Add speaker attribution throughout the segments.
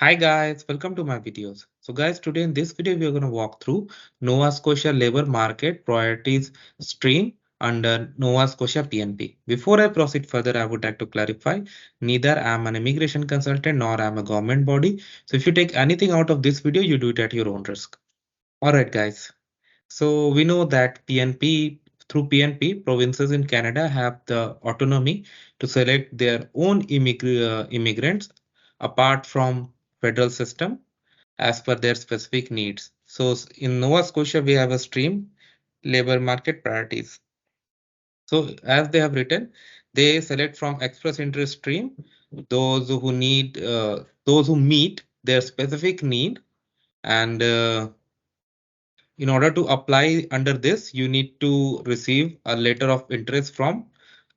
Speaker 1: Hi guys, welcome to my videos. So guys, today in this video, we are going to walk through Nova Scotia labor market priorities stream under Nova Scotia PNP. Before I proceed further, I would like to clarify, neither I am an immigration consultant nor I am a government body. So if you take anything out of this video, you do it at your own risk. All right, guys. So we know that through PNP, provinces in Canada have the autonomy to select their own immigrants apart from federal system as per their specific needs. So in Nova Scotia, we have a stream labor market priorities. So as they have written, they select from express interest stream those who meet their specific need and in order to apply under this, you need to receive a letter of interest from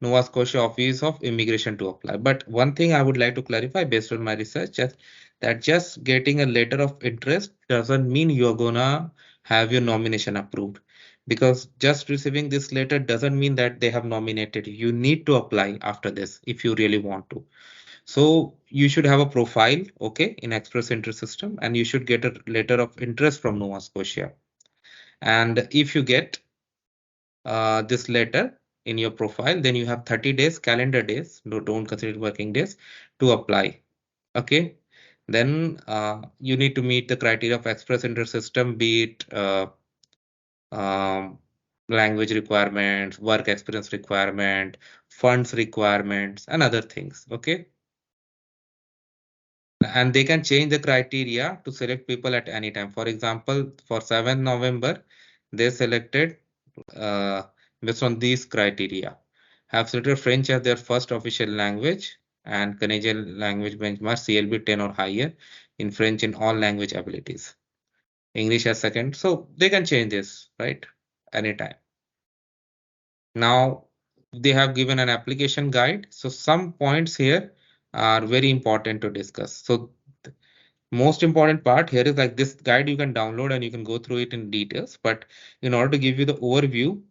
Speaker 1: Nova Scotia Office of Immigration to apply. But one thing I would like to clarify based on my research is that just getting a letter of interest doesn't mean you're gonna have your nomination approved. Because just receiving this letter doesn't mean that they have nominated you. You need to apply after this if you really want to. So you should have a profile, okay, in Express Interest System, and you should get a letter of interest from Nova Scotia. And if you get this letter in your profile, then you have 30 days, calendar days, no, don't consider working days, to apply. Okay. Then you need to meet the criteria of Express Entry System, be it um, language requirements, work experience requirement, funds requirements, and other things. Okay. And they can change the criteria to select people at any time. For example, for 7th November, they selected uh, based on these criteria. Have selected French as their first official language and Canadian language benchmark CLB 10 or higher in French in all language abilities. English as second. So they can change this, right? Anytime. Now they have given an application guide. So some points here are very important to discuss. So most important part here is like this guide you can download and you can go through it in details. But in order to give you the overview,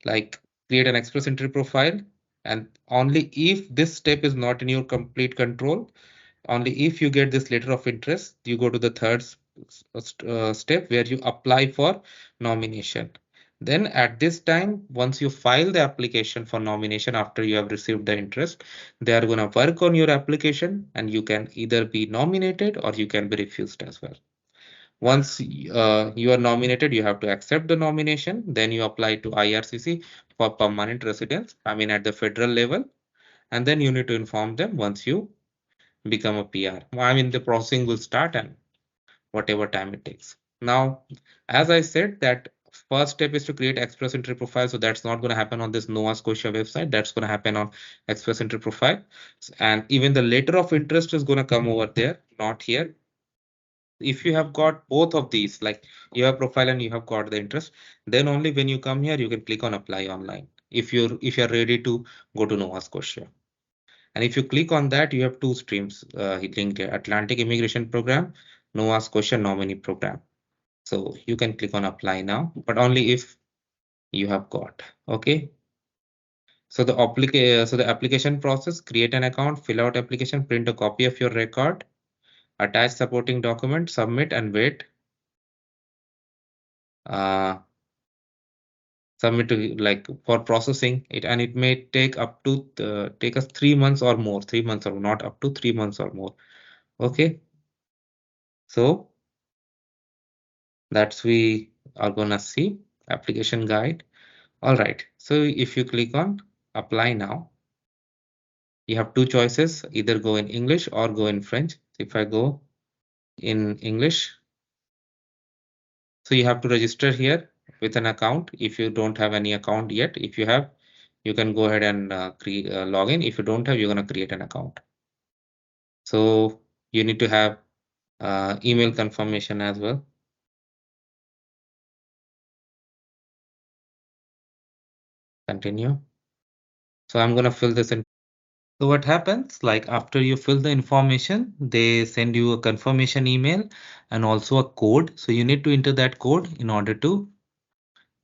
Speaker 1: like create an express entry profile, and only if this step is not in your complete control, only if you get this letter of interest, you go to the third step where you apply for nomination. Then at this time, once you file the application for nomination after you have received the interest, they are going to work on your application and you can either be nominated or you can be refused as well. Once you are nominated, you have to accept the nomination. Then you apply to IRCC for permanent residence, I mean at the federal level. And then you need to inform them once you become a PR. I mean, the processing will start and whatever time it takes. Now, as I said, that first step is to create Express Entry profile. So that's not going to happen on this Nova Scotia website. That's going to happen on Express Entry profile. And even the letter of interest is going to come over there, not here. If you have got both of these, like you have profile and you have got the interest, then only when you come here, you can click on apply online. If you're ready to go to Nova Scotia. And if you click on that, you have two streams linked here, Atlantic Immigration Program, Nova Scotia Nominee Program. So you can click on apply now, but only if you have got, okay. So the application process, create an account, fill out application, print a copy of your record, attach supporting document, submit and wait. Uh, Submit to like for processing it, and it may take up to take us 3 months or more, 3 months or not up to 3 months or more. Okay. So that's we are gonna see application guide. All right. So if you click on apply now, you have two choices, either go in English or go in French. If I go in English, so you have to register here with an account. If you don't have any account yet, if you have, you can go ahead and create log in. If you don't have, you're gonna create an account. So you need to have email confirmation as well. Continue. So I'm gonna fill this in. So what happens, like after you fill the information, they send you a confirmation email and also a code. So you need to enter that code in order to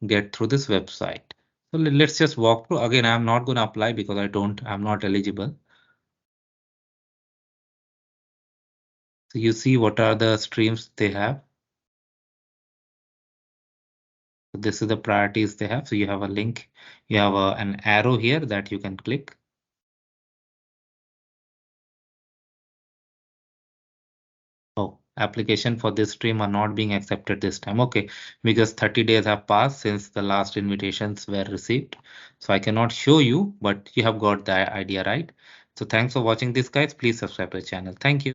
Speaker 1: get through this website. So let's just walk through. Again, I'm not going to apply because I'm not eligible. So you see what are the streams they have. So this is the priorities they have. So you have a link, you have an arrow here that you can click. Oh, application for this stream are not being accepted this time. Okay, because 30 days have passed since the last invitations were received. So I cannot show you, but you have got the idea, right? So thanks for watching this, guys. Please subscribe to the channel. Thank you.